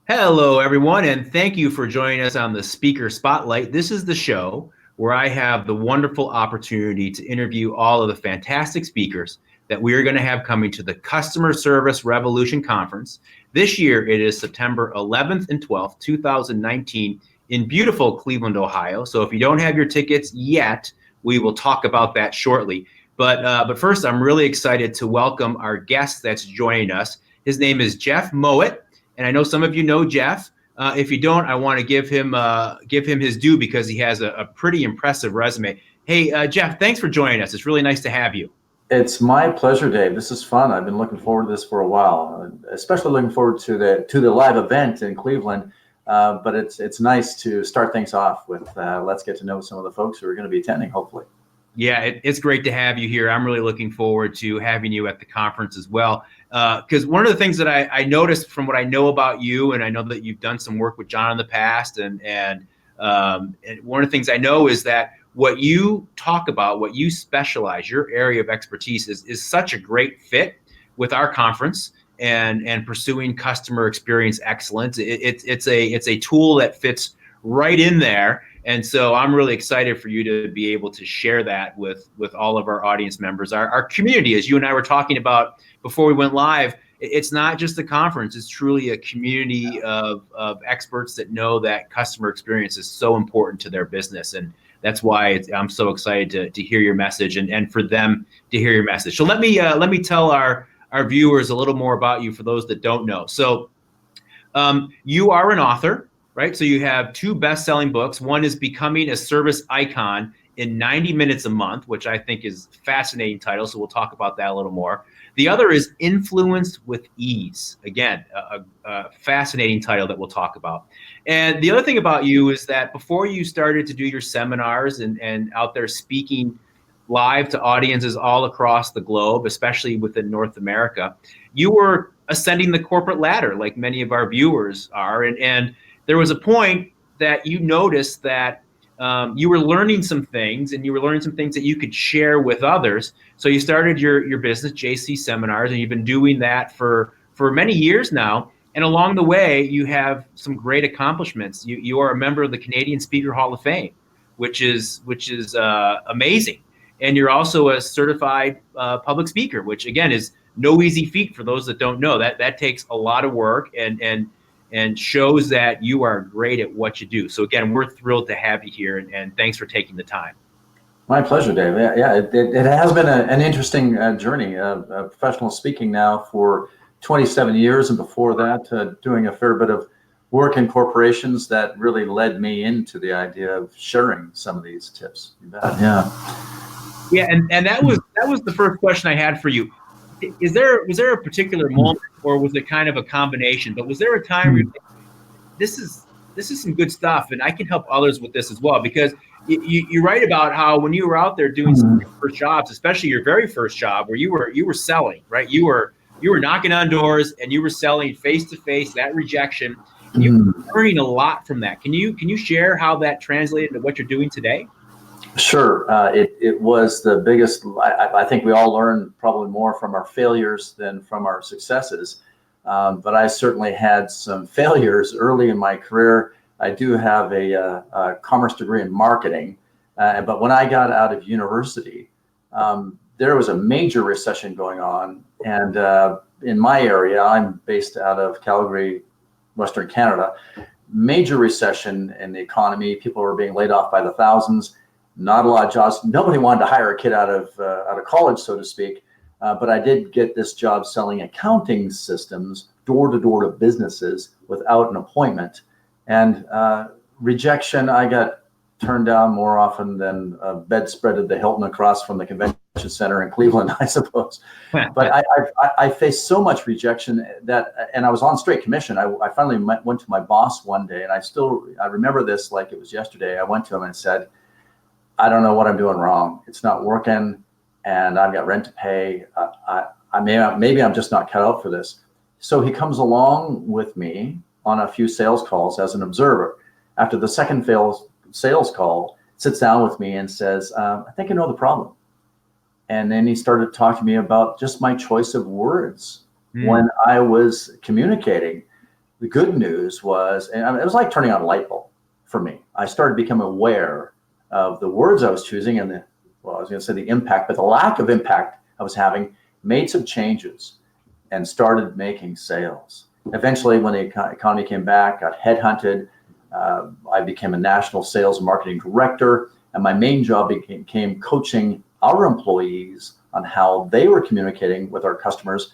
Hello, everyone, and thank you for joining us on the Speaker Spotlight. This is the show where I have the wonderful opportunity to interview all of the fantastic speakers that we are going to have coming to the Customer Service Revolution Conference. This year, it is September 11th and 12th, 2019, in beautiful Cleveland, Ohio. So if you don't have your tickets yet, we will talk about that shortly. But first, I'm really excited to welcome our guest that's joining us. His name is Jeff Mowatt. And I know some of you know Jeff. If you don't, I want to give him his due because he has a pretty impressive resume. Hey, Jeff, thanks for joining us. It's really nice to have you. It's my pleasure, Dave. This is fun. I've been looking forward to this for a while, especially looking forward to the live event in Cleveland. But it's nice to start things off with let's get to know some of the folks who are going to be attending, hopefully. Yeah, it's great to have you here. I'm really looking forward to having you at the conference as well. Because one of the things that I noticed from what I know about you, and I know that you've done some work with John in the past, and one of the things I know is that what you talk about, what you specialize, your area of expertise is such a great fit with our conference and pursuing customer experience excellence. It's a tool that fits right in there. And so I'm really excited for you to be able to share that with all of our audience members, our community. As you and I were talking about before we went live, it's not just a conference, it's truly a community of experts that know that customer experience is so important to their business. And that's why I'm so excited to hear your message and for them to hear your message. So let me tell our viewers a little more about you for those that don't know. So you are an author, right? So you have two best-selling books. One is Becoming a Service Icon in 90 Minutes a Month, which I think is a fascinating title. So we'll talk about that a little more. The other is Influence with Ease. Again, a fascinating title that we'll talk about. And the other thing about you is that before you started to do your seminars and out there speaking live to audiences all across the globe, especially within North America, you were ascending the corporate ladder like many of our viewers are. And there was a point that you noticed that you were learning some things, and you were learning some things that you could share with others. So you started your business, JC Seminars, and you've been doing that for many years now. And along the way, you have some great accomplishments. You are a member of the Canadian Speaker Hall of Fame, which is amazing. And you're also a certified public speaker, which again is no easy feat for those that don't know. That takes a lot of work and shows that you are great at what you do. So again, we're thrilled to have you here, and thanks for taking the time. My pleasure, Dave. Yeah, it has been an interesting journey. Professional speaking now for 27 years, and before that, doing a fair bit of work in corporations that really led me into the idea of sharing some of these tips. You bet. Yeah, and that was the first question I had for you. Was there a particular moment, or was it kind of a combination? But was there a time where you think, this is some good stuff, and I can help others with this as well? Because you write about how when you were out there doing some of your first jobs, especially your very first job, where you were selling, right? You were knocking on doors and you were selling face to face, that rejection. And you were learning a lot from that. Can you share how that translated to what you're doing today? Sure. It was the biggest. I think we all learn probably more from our failures than from our successes. But I certainly had some failures early in my career. I do have a commerce degree in marketing. But when I got out of university, there was a major recession going on. And in my area, I'm based out of Calgary, Western Canada, major recession in the economy. People were being laid off by the thousands. Not a lot of jobs. Nobody wanted to hire a kid out of college, so to speak. But I did get this job selling accounting systems door to door to businesses without an appointment. And rejection, I got turned down more often than a bedspread at the Hilton across from the convention center in Cleveland, I suppose. But I faced so much rejection and I was on straight commission. I finally went to my boss one day, and I remember this like it was yesterday. I went to him and said, I don't know what I'm doing wrong. It's not working, and I've got rent to pay. Maybe I'm just not cut out for this. So he comes along with me on a few sales calls as an observer. After the second sales call, sits down with me and says, I think I know the problem. And then he started talking to me about just my choice of words when I was communicating. the good news was, and it was like turning on a light bulb for me. I started becoming aware of the words I was choosing and I was going to say the impact, but the lack of impact I was having, made some changes and started making sales. Eventually, when the economy came back, got headhunted. I became a national sales and marketing director, and my main job became coaching our employees on how they were communicating with our customers.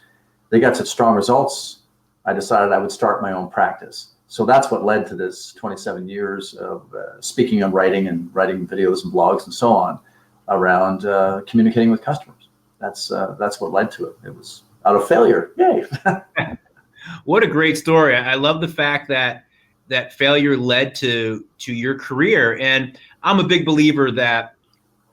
They got such strong results, I decided I would start my own practice. So that's what led to this 27 years of speaking and writing videos and blogs and so on around communicating with customers. That's what led to it. It was out of failure. Yay. What a great story. I love the fact that failure led to your career. And I'm a big believer that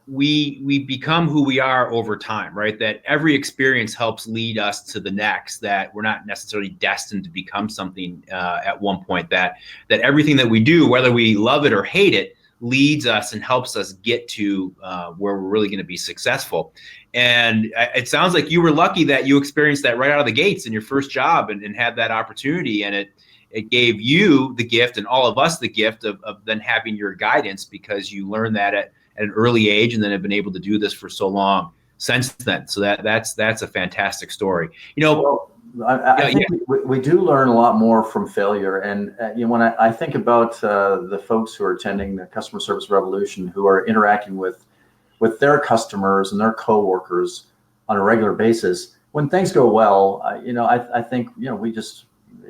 we become who we are over time, right? That every experience helps lead us to the next, that we're not necessarily destined to become something at one point, that everything that we do, whether we love it or hate it, leads us and helps us get to where we're really going to be successful. And it sounds like you were lucky that you experienced that right out of the gates in your first job and had that opportunity. And it gave you the gift and all of us the gift of then having your guidance, because you learned that at an early age and then have been able to do this for so long since then. So that's a fantastic story. Well, I think we do learn a lot more from failure. And when I think about the folks who are attending the Customer Service Revolution, who are interacting with their customers and their coworkers on a regular basis, when things go well, I think we just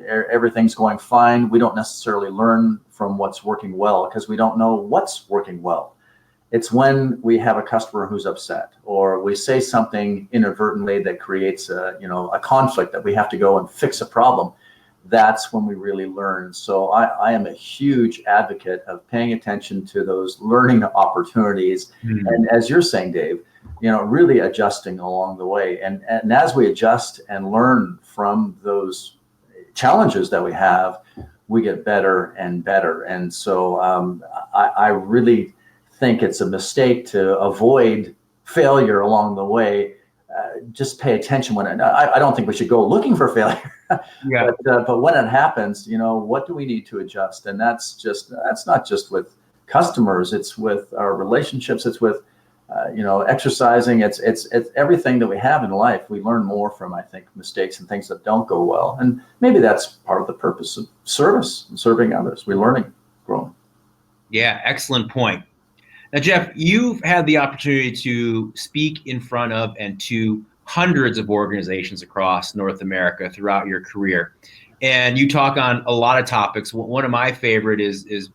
everything's going fine. We don't necessarily learn from what's working well because we don't know what's working well. It's when we have a customer who's upset, or we say something inadvertently that creates a conflict that we have to go and fix a problem. That's when we really learn. So I am a huge advocate of paying attention to those learning opportunities. Mm-hmm. And as you're saying, Dave, really adjusting along the way. And as we adjust and learn from those challenges that we have, we get better and better. And so I really think it's a mistake to avoid failure along the way. Just pay attention when I don't think we should go looking for failure. Yeah. But when it happens, what do we need to adjust? And that's not just with customers. It's with our relationships. It's with exercising. It's everything that we have in life. We learn more from, I think, mistakes and things that don't go well. And maybe that's part of the purpose of service and serving others. We're learning, growing. Yeah, excellent point. Now, Jeff, you've had the opportunity to speak in front of and to hundreds of organizations across North America throughout your career. And you talk on a lot of topics. One of my favorite is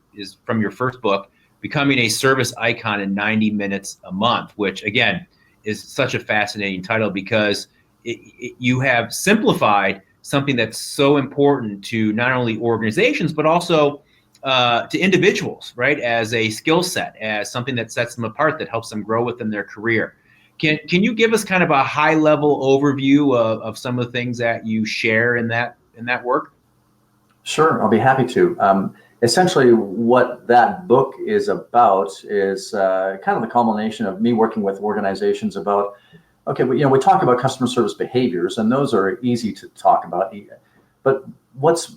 from your first book, Becoming a Service Icon in 90 Minutes a Month, which, again, is such a fascinating title because you have simplified something that's so important to not only organizations, but also to individuals, right? As a skill set, as something that sets them apart, that helps them grow within their career. Can you give us kind of a high level overview of some of the things that you share in that work? Sure, I'll be happy to. Essentially, what that book is about is kind of the culmination of me working with organizations about, okay, we talk about customer service behaviors, and those are easy to talk about, but what's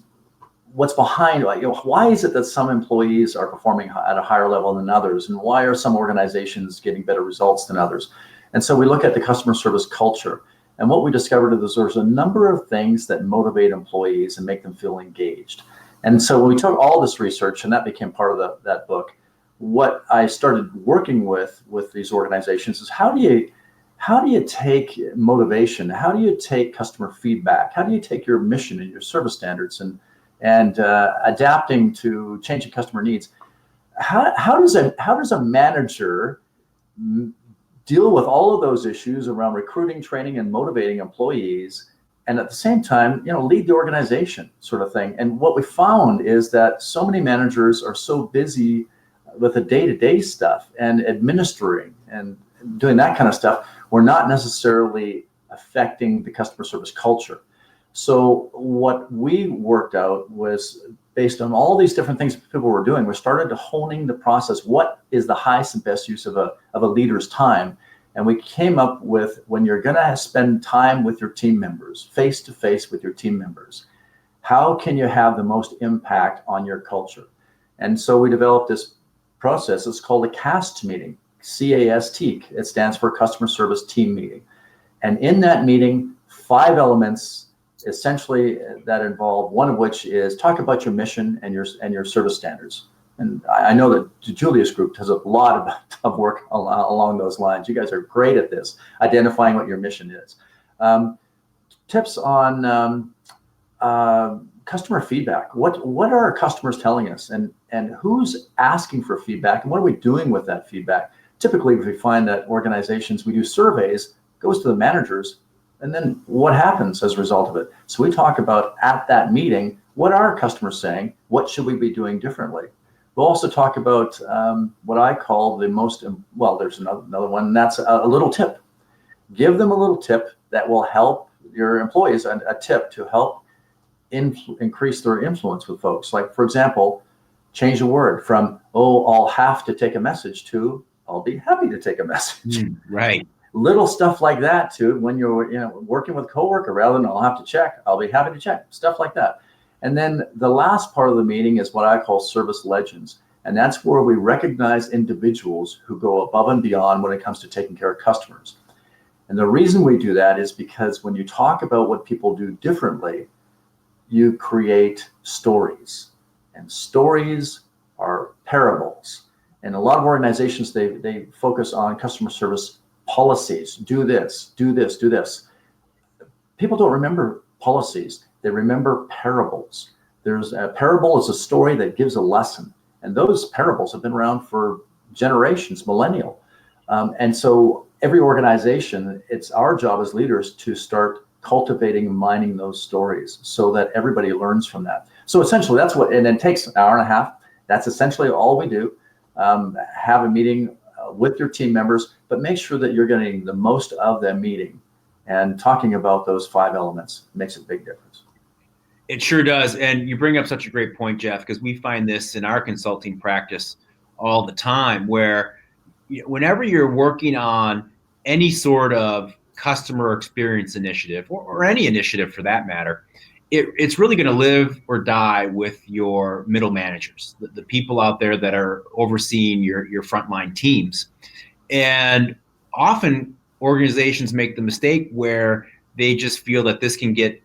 behind, why is it that some employees are performing at a higher level than others, and why are some organizations getting better results than others? And so we look at the customer service culture, and what we discovered is there's a number of things that motivate employees and make them feel engaged. And so when we took all this research, and that became part of that book, what I started working with these organizations is how do you take motivation? How do you take customer feedback? How do you take your mission and your service standards and adapting to changing customer needs? How does a manager deal with all of those issues around recruiting, training, and motivating employees, and at the same time, lead the organization, sort of thing? And what we found is that so many managers are so busy with the day-to-day stuff and administering and doing that kind of stuff, we're not necessarily affecting the customer service culture. So what we worked out was, based on all these different things people were doing, we started to honing the process. What is the highest and best use of a leader's time? And we came up with, when you're going to spend time with your team members, face to face with your team members, How can you have the most impact on your culture? And so we developed this process. It's called a CAST meeting, C-A-S-T. It stands for Customer Service Team Meeting. And in that meeting, 5 elements essentially that involve, one of which is talk about your mission and your service standards. And I know that DiJulius Group does a lot of work along those lines. You guys are great at this, identifying what your mission is. Tips on customer feedback. What are our customers telling us, and who's asking for feedback, and what are we doing with that feedback? Typically, if we find that organizations, we do surveys, goes to the managers, and then what happens as a result of it? So we talk about at that meeting, what are our customers saying? What should we be doing differently? We'll also talk about what I call the most, well, there's another one, and that's a little tip. Give them a little tip that will help your employees, a tip to help increase their influence with folks. Like, for example, change a word from, oh, I'll have to take a message to, I'll be happy to take a message. Right. Little stuff like that too, when you're working with a coworker, rather than I'll have to check, I'll be happy to check, stuff like that. And then the last part of the meeting is what I call service legends. And that's where we recognize individuals who go above and beyond when it comes to taking care of customers. And the reason we do that is because when you talk about what people do differently, you create stories. And stories are parables. And a lot of organizations, they focus on customer service policies. Do this, do this, do this. People don't remember policies. They remember parables. There's a parable is a story that gives a lesson. And those parables have been around for generations, millennial. And so every organization, it's our job as leaders to start cultivating and mining those stories so that everybody learns from that. So essentially that's what, and it takes an hour and a half. That's essentially all we do. Have a meeting with your team members, but make sure that you're getting the most of that meeting, and talking about those 5 elements makes a big difference. It sure does. And you bring up such a great point, Jeff, because we find this in our consulting practice all the time, where whenever you're working on any sort of customer experience initiative, or any initiative for that matter, it's really going to live or die with your middle managers, the people out there that are overseeing your frontline teams. And often organizations make the mistake where they just feel that this can get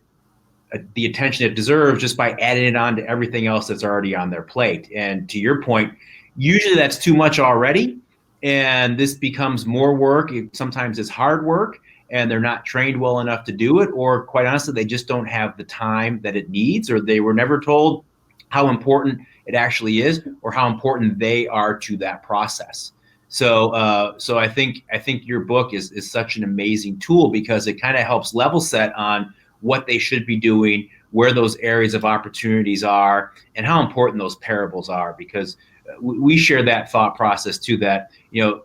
the attention it deserves just by adding it on to everything else that's already on their plate. And to your point, usually that's too much already, and this becomes more work. Sometimes it's hard work, and they're not trained well enough to do it, or quite honestly, they just don't have the time that it needs, or they were never told how important it actually is, or how important they are to that process. So I think your book is such an amazing tool, because it kind of helps level set on what they should be doing, where those areas of opportunities are, and how important those parables are, because we share that thought process too, that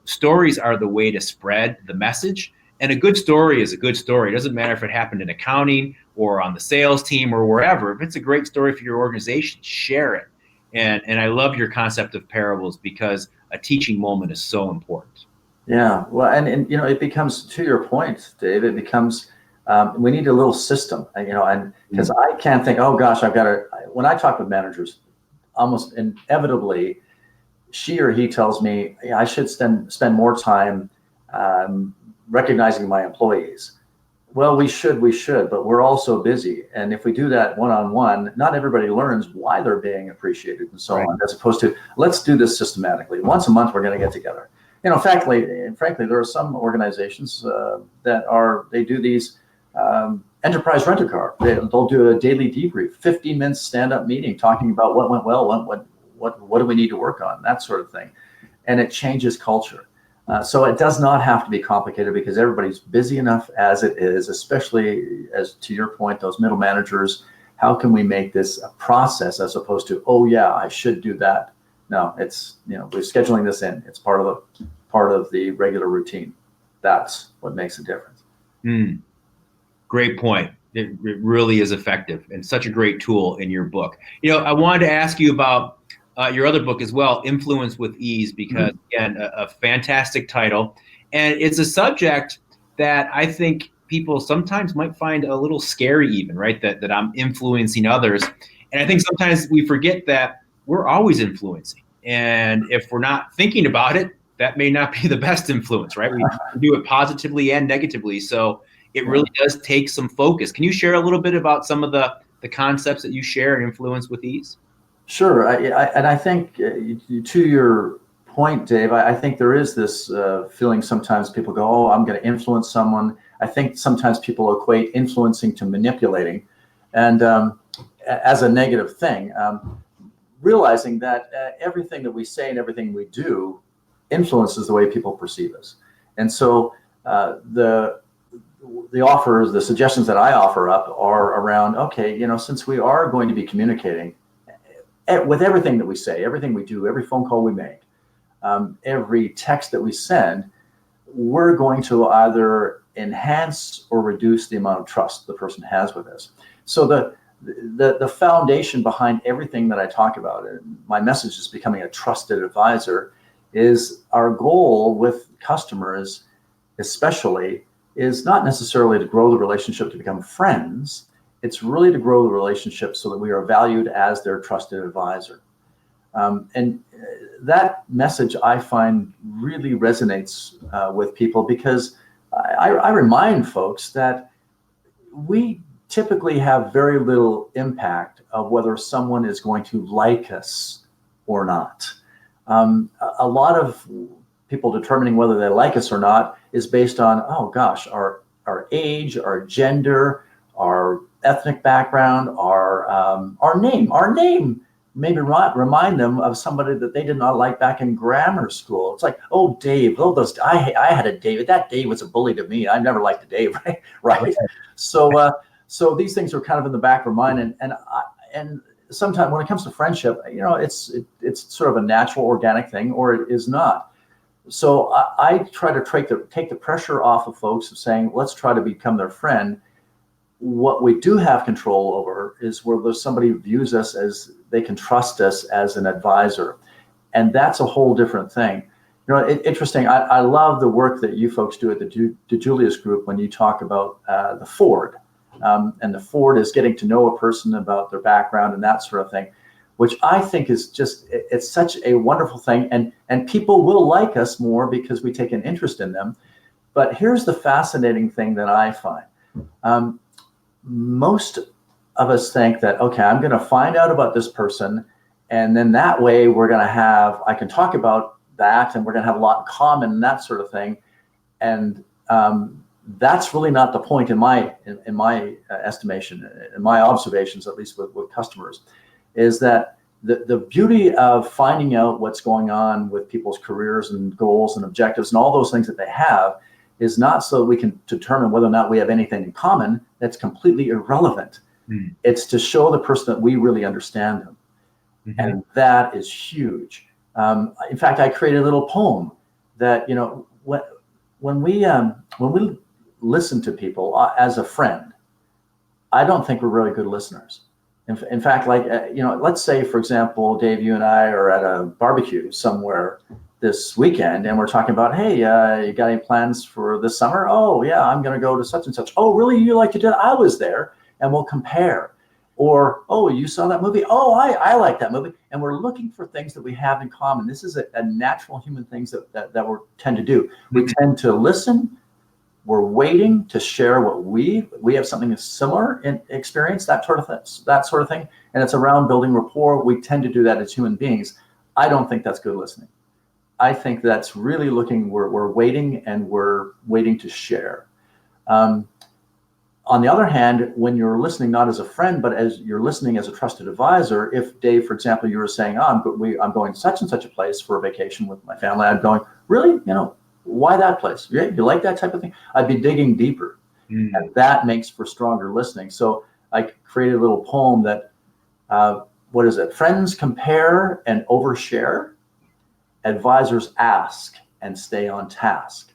stories are the way to spread the message. And a good story is a good story. It doesn't matter if it happened in accounting or on the sales team or wherever. If it's a great story for your organization, share it. And I love your concept of parables, because a teaching moment is so important. Yeah, well, and it becomes, to your point, Dave, it becomes, we need a little system, and because I can't think, oh gosh, when I talk with managers, almost inevitably, she or he tells me, I should spend more time recognizing my employees. Well, we should, but we're also busy. And if we do that one-on-one, not everybody learns why they're being appreciated and so on, as opposed to, let's do this systematically. Once a month, we're going to get together. Frankly, there are some organizations they do these enterprise rent-a-car. They'll do a daily debrief, 15 minutes stand-up meeting, talking about what went well, what do we need to work on, that sort of thing. And it changes culture. So it does not have to be complicated, because everybody's busy enough as it is, especially, as to your point, those middle managers. How can we make this a process as opposed to, oh yeah, I should do that? No, it's, we're scheduling this in. It's part of the regular routine. That's what makes a difference. Great point. It really is effective, and such a great tool in your book. I wanted to ask you about your other book as well, Influence with Ease, because again, a fantastic title. And it's a subject that I think people sometimes might find a little scary even, right? That I'm influencing others. And I think sometimes we forget that we're always influencing. And if we're not thinking about it, that may not be the best influence, right? We do it positively and negatively. So it really does take some focus. Can you share a little bit about some of the concepts that you share and influence with ease? Sure. And I think to your point, Dave, I think there is this feeling sometimes people go, oh, I'm going to influence someone. I think sometimes people equate influencing to manipulating, and as a negative thing, realizing that everything that we say and everything we do influences the way people perceive us. And so the offers, the suggestions that I offer up are around, okay, since we are going to be communicating with everything that we say, everything we do, every phone call we make, every text that we send, we're going to either enhance or reduce the amount of trust the person has with us. So the foundation behind everything that I talk about, and my message is becoming a trusted advisor, is our goal with customers, especially, is not necessarily to grow the relationship to become friends. It's really to grow the relationship so that we are valued as their trusted advisor. And that message I find really resonates with people, because I remind folks that we typically have very little impact of whether someone is going to like us or not. A lot of people determining whether they like us or not is based on, oh gosh, our age, our gender, our ethnic background, our name. Our name maybe remind them of somebody that they did not like back in grammar school. It's like, oh, Dave, I had a David. That Dave was a bully to me. I never liked a Dave, right? So these things are kind of in the back of our mind, and sometimes when it comes to friendship, it's sort of a natural, organic thing, or it is not. So I try to take the pressure off of folks of saying, let's try to become their friend. What we do have control over is where there's somebody who views us as they can trust us as an advisor. And that's a whole different thing. Interesting. I love the work that you folks do at the DiJulius group when you talk about the Ford. And the Ford is getting to know a person about their background and that sort of thing, which I think is it's such a wonderful thing. And people will like us more because we take an interest in them. But here's the fascinating thing that I find. Most of us think that, okay, I'm going to find out about this person, and then that way I can talk about that, and we're going to have a lot in common and that sort of thing. And that's really not the point in my estimation, in my observations, at least with customers, is that the beauty of finding out what's going on with people's careers and goals and objectives and all those things that they have is not so we can determine whether or not we have anything in common. That's completely irrelevant. Mm. It's to show the person that we really understand them. Mm-hmm. And that is huge. In fact, I created a little poem that, when we listen to people as a friend, I don't think we're really good listeners. In fact, let's say, for example, Dave, you and I are at a barbecue somewhere this weekend, and we're talking about, hey, you got any plans for this summer? Oh, yeah, I'm going to go to such and such. Oh, really? You like to do that? I was there. And we'll compare. Or, oh, you saw that movie? Oh, I like that movie. And we're looking for things that we have in common. This is a natural human things that we tend to do. We tend to listen. We're waiting to share what we have something similar in experience, that sort of thing. And it's around building rapport. We tend to do that as human beings. I don't think that's good listening. I think that's really we're waiting, and we're waiting to share. On the other hand, when you're listening not as a friend, but as you're listening as a trusted advisor, if Dave, for example, you were saying, oh, I'm going to such and such a place for a vacation with my family, I'm going, really? Why that place? You like that type of thing? I'd be digging deeper. Mm. And that makes for stronger listening. So I created a little poem that, what is it? Friends compare and overshare. Advisors ask and stay on task.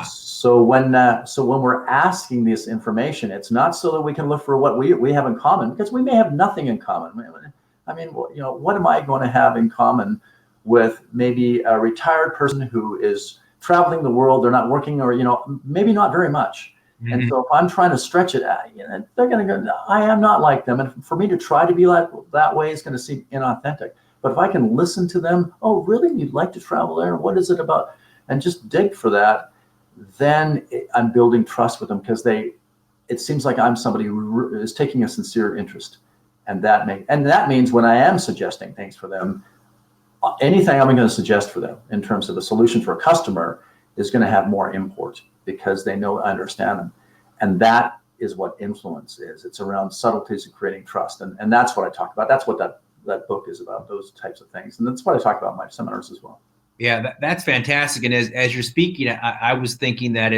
So when we're asking this information, it's not so that we can look for what we have in common, because we may have nothing in common. I mean, what am I going to have in common with maybe a retired person who is traveling the world? They're not working, or maybe not very much. And so if I'm trying to stretch it, they're going to go, I am not like them. And for me to try to be like that way is going to seem inauthentic. But if I can listen to them, oh, really? You'd like to travel there? What is it about? And just dig for that. Then I'm building trust with them because it seems like I'm somebody who is taking a sincere interest. And that means when I am suggesting things for them, anything I'm going to suggest for them in terms of a solution for a customer is going to have more import because they know I understand them. And that is what influence is. It's around subtleties of creating trust. And that's what I talk about. That's what that book is about, those types of things. And that's what I talk about in my seminars as well. Yeah, that's fantastic. And as you're speaking, I was thinking that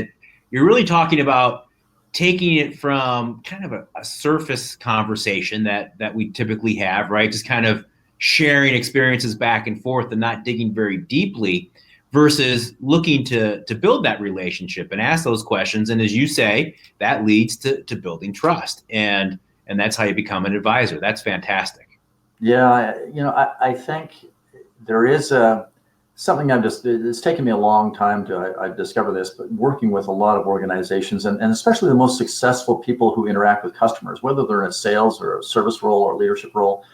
you're really talking about taking it from kind of a surface conversation that we typically have, right? Just kind of sharing experiences back and forth and not digging very deeply, versus looking to build that relationship and ask those questions. And as you say, that leads to building trust. And that's how you become an advisor. That's fantastic. Yeah, I think there is something it's taken me a long time to discover this, but working with a lot of organizations and especially the most successful people who interact with customers, whether they're in a sales or a service role or leadership role,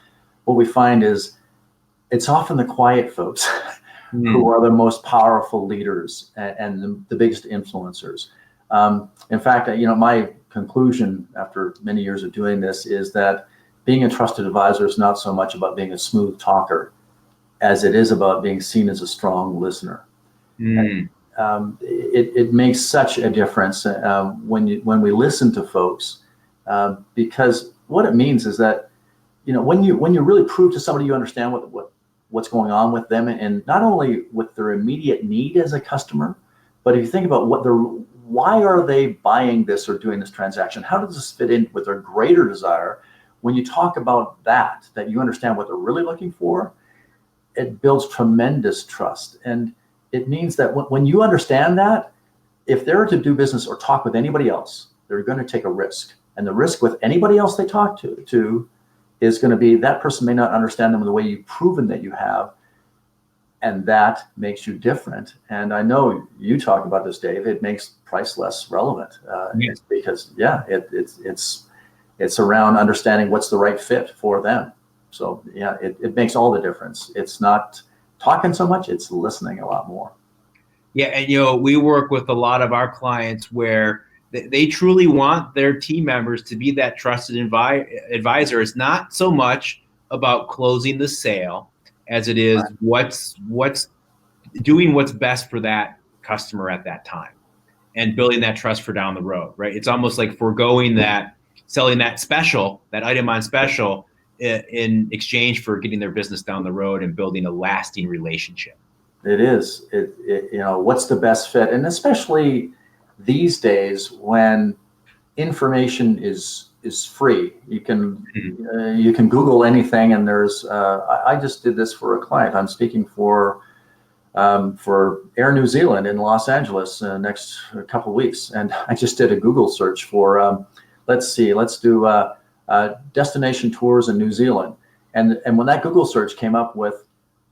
what we find is it's often the quiet folks who are the most powerful leaders and the biggest influencers. In fact, my conclusion after many years of doing this is that being a trusted advisor is not so much about being a smooth talker as it is about being seen as a strong listener. And, it makes such a difference when we listen to folks, because what it means is that when you really prove to somebody you understand what's going on with them, and not only with their immediate need as a customer, but if you think about why are they buying this or doing this transaction? How does this fit in with their greater desire? When you talk about that you understand what they're really looking for, it builds tremendous trust. And it means that when you understand that, if they're to do business or talk with anybody else, they're going to take a risk. And the risk with anybody else they talk to is going to be that person may not understand them the way you've proven that you have. And that makes you different. And I know you talk about this, Dave. It makes price less relevant. It's because, it's around understanding what's the right fit for them. So yeah, it makes all the difference. It's not talking so much, it's listening a lot more. Yeah, and we work with a lot of our clients where they truly want their team members to be that trusted advisor. It's not so much about closing the sale as it is what's doing what's best for that customer at that time and building that trust for down the road, right? It's almost like foregoing that, selling that item on special in exchange for getting their business down the road and building a lasting relationship. It is. What's the best fit? And especially these days when information is free, you can Google anything, and there's I just did this for a client. I'm speaking for Air New Zealand in Los Angeles next couple of weeks, and I just did a Google search for let's do destination tours in New Zealand, and when that Google search came up with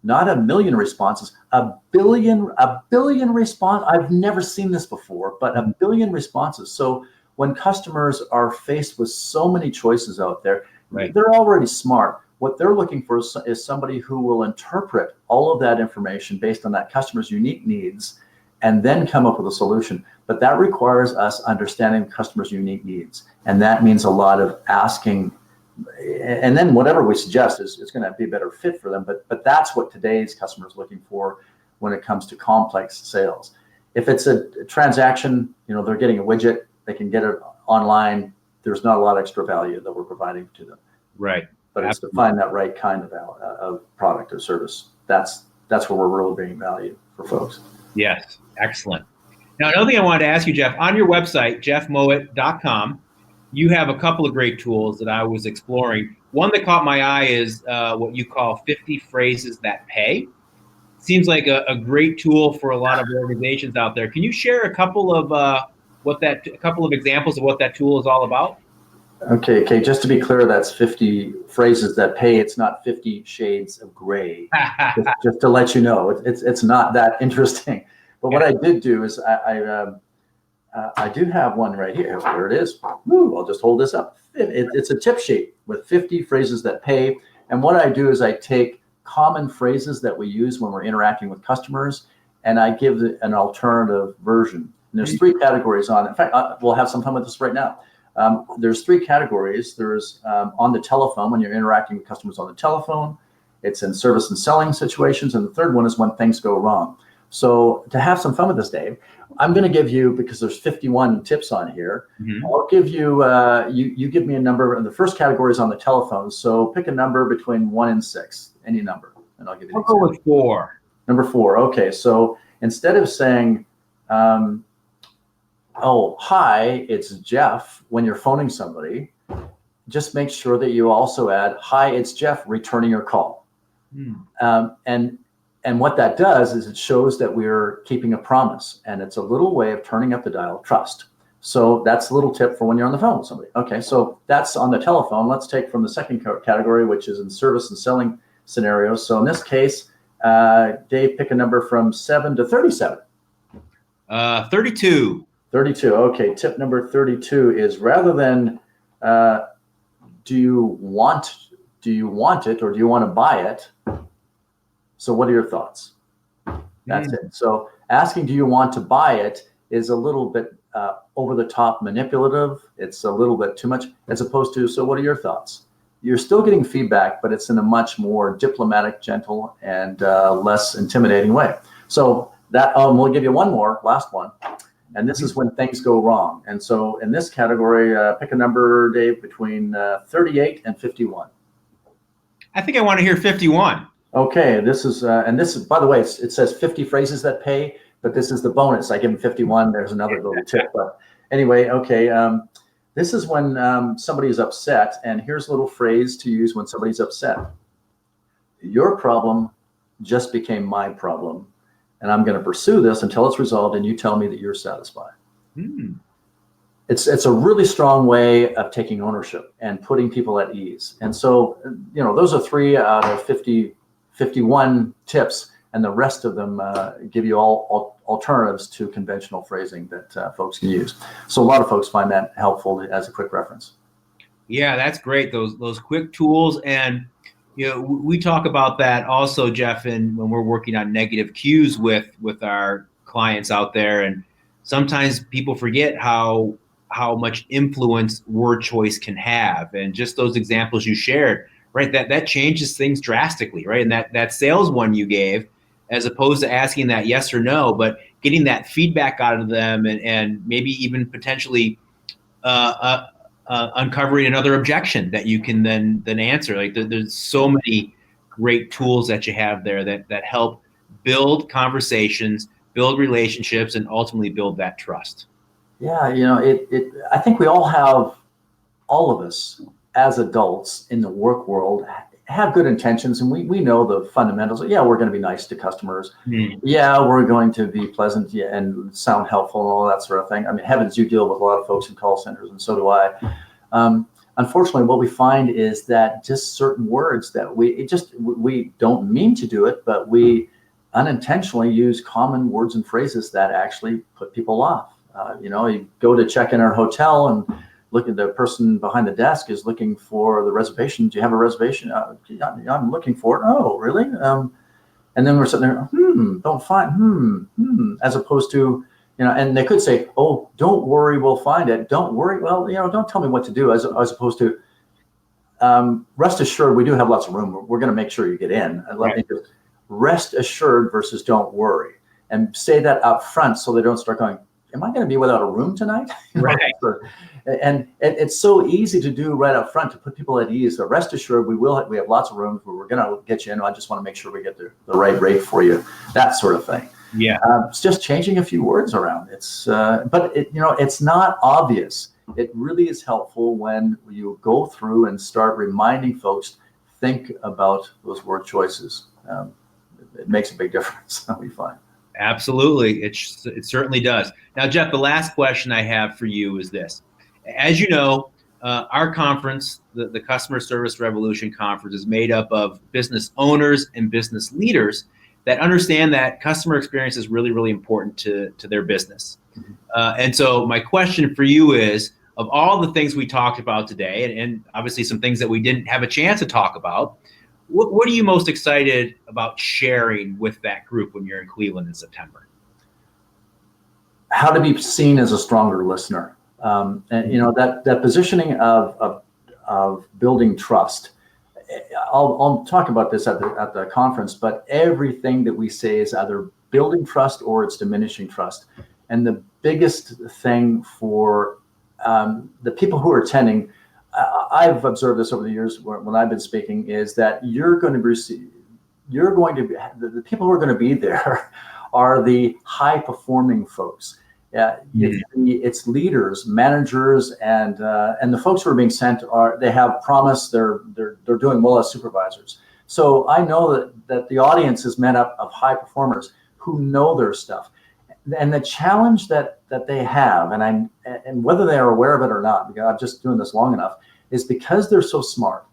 not 1 million responses, a billion response. I've never seen this before, but 1 billion responses. So when customers are faced with so many choices out there, they're already smart. What they're looking for is somebody who will interpret all of that information based on that customer's unique needs and then come up with a solution. But that requires us understanding customers' unique needs. And that means a lot of asking, and then whatever we suggest is going to be a better fit for them. But that's what today's customer is looking for when it comes to complex sales. If it's a transaction, they're getting a widget, they can get it online. There's not a lot of extra value that we're providing to them. Right. But it's to find that right kind of product or service. That's where we're really bringing value for folks. Yes. Excellent. Now, another thing I wanted to ask you, Jeff, on your website, jeffmowatt.com, you have a couple of great tools that I was exploring. One that caught my eye is what you call 50 phrases that pay. Seems like a great tool for a lot of organizations out there. Can you share a couple of examples of what that tool is all about? Okay. Just to be clear, that's 50 phrases that pay. It's not 50 shades of gray. just to let you know, it's not that interesting. But what I did do is I do have one right here. There it is. Woo, I'll just hold this up. It's a tip sheet with 50 phrases that pay. And what I do is I take common phrases that we use when we're interacting with customers, and I give an alternative version. And there's 3 categories on it. In fact, we'll have some fun with this right now. There's 3 categories. There's on the telephone, when you're interacting with customers on the telephone. It's in service and selling situations. And the third one is when things go wrong. So to have some fun with this, Dave, I'm going to give you, because there's 51 tips on here, I'll give you, you give me a number, and the first category is on the telephone. So pick a number between 1 and 6, any number, and I'll give you an example. I'll go with 4. Number 4. Okay. So instead of saying, oh, hi, it's Jeff, when you're phoning somebody, just make sure that you also add, hi, it's Jeff, returning your call. And what that does is it shows that we're keeping a promise, and it's a little way of turning up the dial of trust. So that's a little tip for when you're on the phone with somebody. Okay, so that's on the telephone. Let's take from the second category, which is in service and selling scenarios. So in this case, Dave, pick a number from 7 to 37. 32. 32. Okay, tip number 32 is, rather than do you want it or do you want to buy it? So what are your thoughts? That's it. So asking, do you want to buy it, is a little bit over the top manipulative. It's a little bit too much, as opposed to, so what are your thoughts? You're still getting feedback, but it's in a much more diplomatic, gentle, and less intimidating way. So that, we'll give you one more, last one. And this is when things go wrong. And so in this category, pick a number, Dave, between 38 and 51. I think I want to hear 51. Okay, this is, and this is, by the way, it says 50 phrases that pay, but this is the bonus. I give them 51. There's another little tip. But anyway, okay, this is when somebody is upset, and here's a little phrase to use when somebody's upset. Your problem just became my problem, and I'm going to pursue this until it's resolved, and you tell me that you're satisfied. It's a really strong way of taking ownership and putting people at ease. And so, you know, those are 3 out of 51 tips, and the rest of them give you all alternatives to conventional phrasing that folks can use. So a lot of folks find that helpful as a quick reference. Yeah, that's great. Those quick tools. And, you know, we talk about that also, Jeff, when we're working on negative cues with our clients out there. And sometimes people forget how much influence word choice can have. And just those examples you shared, right, that changes things drastically, right? And that sales one you gave, as opposed to asking that yes or no, but getting that feedback out of them, and maybe even potentially uncovering another objection that you can then answer. Like there's so many great tools that you have there that help build conversations, build relationships, and ultimately build that trust. Yeah, you know, I think we all of us as adults in the work world have good intentions, and we know the fundamentals. Yeah, we're going to be nice to customers. Yeah, we're going to be pleasant and sound helpful and all that sort of thing. I mean, heavens, you deal with a lot of folks in call centers, and so do I. Unfortunately, what we find is that just certain words that we don't mean to do it, but we unintentionally use common words and phrases that actually put people off. You know, you go to check in our hotel, and look at the person behind the desk is looking for the reservation. Do you have a reservation? I'm looking for it. Oh, really? And then we're sitting there, don't find, as opposed to, you know, and they could say, oh, don't worry, we'll find it. Don't worry. Well, you know, don't tell me what to do, as opposed to, rest assured, we do have lots of room. We're going to make sure you get in. And let me just rest assured versus don't worry, and say that up front so they don't start going, am I going to be without a room tonight? Right. And it's so easy to do right up front to put people at ease. So rest assured, we have lots of rooms where we're going to get you in. I just want to make sure we get the right rate for you, that sort of thing. Yeah. It's just changing a few words around. But it's not obvious. It really is helpful when you go through and start reminding folks, think about those word choices. It makes a big difference, we find. Absolutely. It certainly does. Now, Jeff, the last question I have for you is this. As you know, our conference, the Customer Service Revolution Conference, is made up of business owners and business leaders that understand that customer experience is really, really important to their business. And so my question for you is, of all the things we talked about today, and obviously some things that we didn't have a chance to talk about, what are you most excited about sharing with that group when you're in Cleveland in September? How to be seen as a stronger listener. And that positioning of building trust. I'll talk about this at the conference, but everything that we say is either building trust or it's diminishing trust. And the biggest thing for the people who are attending, I've observed this over the years when I've been speaking, is that the people who are going to be there are the high performing folks. It's leaders, managers, and the folks who are being sent they have promise. They're doing well as supervisors. So I know that the audience is made up of high performers who know their stuff. And the challenge that they have, and whether they are aware of it or not, because I'm just doing this long enough, is because they're so smart,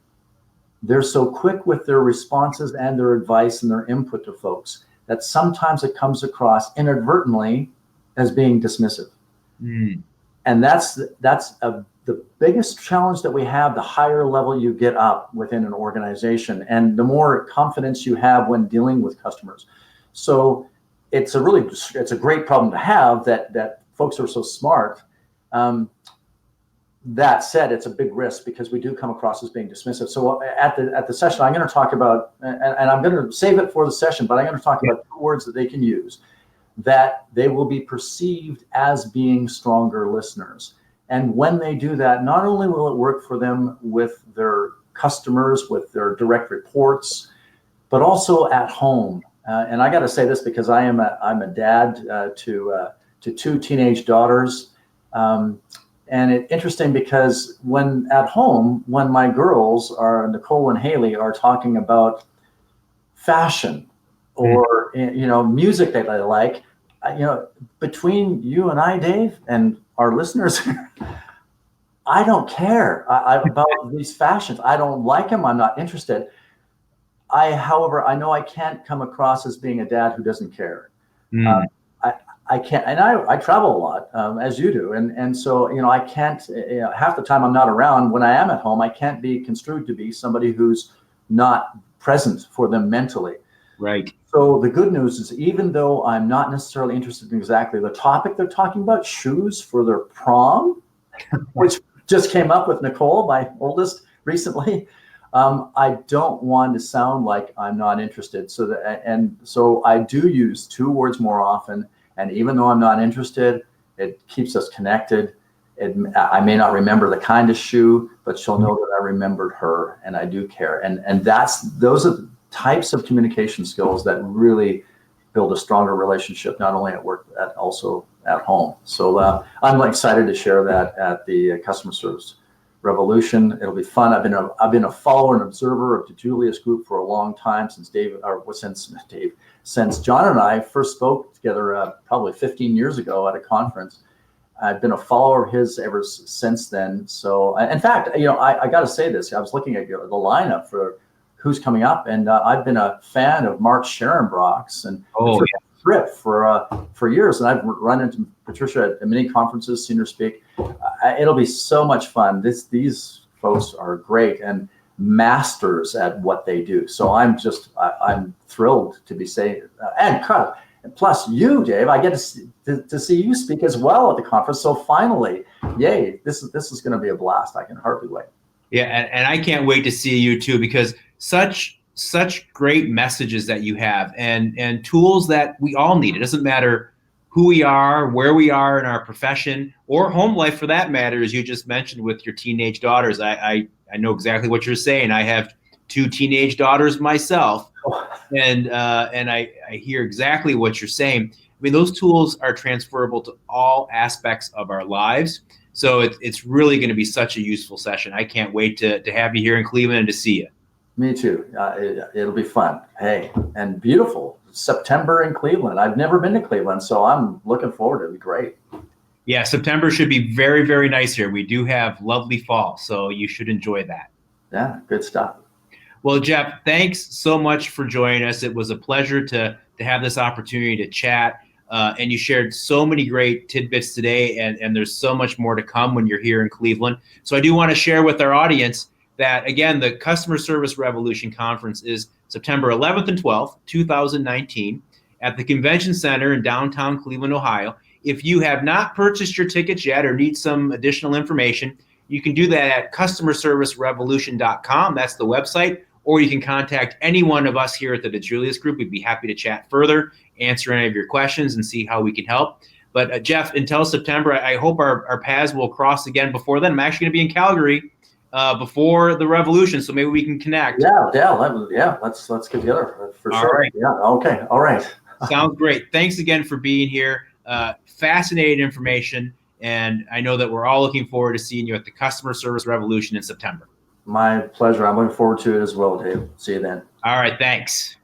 they're so quick with their responses and their advice and their input to folks, that sometimes it comes across inadvertently as being dismissive. And that's the biggest challenge that we have. The higher level you get up within an organization, and the more confidence you have when dealing with customers. So it's a great problem to have that folks are so smart. That said, it's a big risk because we do come across as being dismissive. So at the session, I'm going to talk about, and I'm going to save it for the session, but I'm going to talk about two words that they can use, that they will be perceived as being stronger listeners. And when they do that, not only will it work for them with their customers, with their direct reports, but also at home. And I got to say this because I'm a dad to two teenage daughters. And it's interesting because when at home, when my girls Nicole and Haley are talking about fashion or music that they like, between you and I, Dave, and our listeners, I don't care about these fashions. I don't like them. I'm not interested. However, I know I can't come across as being a dad who doesn't care. I can't, and I travel a lot, as you do, and so I can't. Half the time I'm not around. When I am at home, I can't be construed to be somebody who's not present for them mentally. Right. So the good news is, even though I'm not necessarily interested in exactly the topic they're talking about, shoes for their prom, which just came up with Nicole, my oldest, recently. I don't want to sound like I'm not interested. So I do use two words more often. And even though I'm not interested, it keeps us connected. I may not remember the kind of shoe, but she'll know that I remembered her and I do care. And those are the types of communication skills that really build a stronger relationship, not only at work, but also at home. So I'm excited to share that at the Customer Service Revolution. It'll be fun. I've been a follower and observer of DiJulius Group for a long time, since John and I first spoke together probably 15 years ago at a conference. I've been a follower of his ever since then. So, in fact, I got to say this. I was looking at the lineup for who's coming up, and I've been a fan of Mark Scherenbrock's and Trip for years, and I've run into Patricia at many conferences, seen her speak. It'll be so much fun. These folks are great and masters at what they do. So I'm thrilled to be saying, and plus you, Dave, I get to see you speak as well at the conference. So finally, yay! This is going to be a blast. I can hardly wait. Yeah, and I can't wait to see you too, because such great messages that you have, and tools that we all need. It doesn't matter who we are, where we are in our profession, or home life for that matter, as you just mentioned with your teenage daughters. I know exactly what you're saying. I have two teenage daughters myself, and I hear exactly what you're saying. I mean, those tools are transferable to all aspects of our lives. So it's really going to be such a useful session. I can't wait to have you here in Cleveland and to see you. Me too. It'll be fun. Hey, and beautiful. September in Cleveland. I've never been to Cleveland, so I'm looking forward. It'll be great. Yeah, September should be very, very nice here. We do have lovely fall, so you should enjoy that. Yeah, good stuff. Well, Jeff, thanks so much for joining us. It was a pleasure to have this opportunity to chat. And you shared so many great tidbits today, and there's so much more to come when you're here in Cleveland. So I do want to share with our audience that, again, the Customer Service Revolution Conference is September 11th and 12th, 2019, at the Convention Center in downtown Cleveland, Ohio. If you have not purchased your tickets yet or need some additional information, you can do that at customerservicerevolution.com. That's the website. Or you can contact any one of us here at the DiJulius Group. We'd be happy to chat further, answer any of your questions, and see how we can help. But Jeff, until September, I hope our paths will cross again before then. I'm actually going to be in Calgary before the revolution, so maybe we can connect. Let's get together for All sure. Right. Yeah, okay, all right. Sounds great. Thanks again for being here. Fascinating information, and I know that we're all looking forward to seeing you at the Customer Service Revolution in September. My pleasure. I'm looking forward to it as well, Dave. See you then. All right, thanks.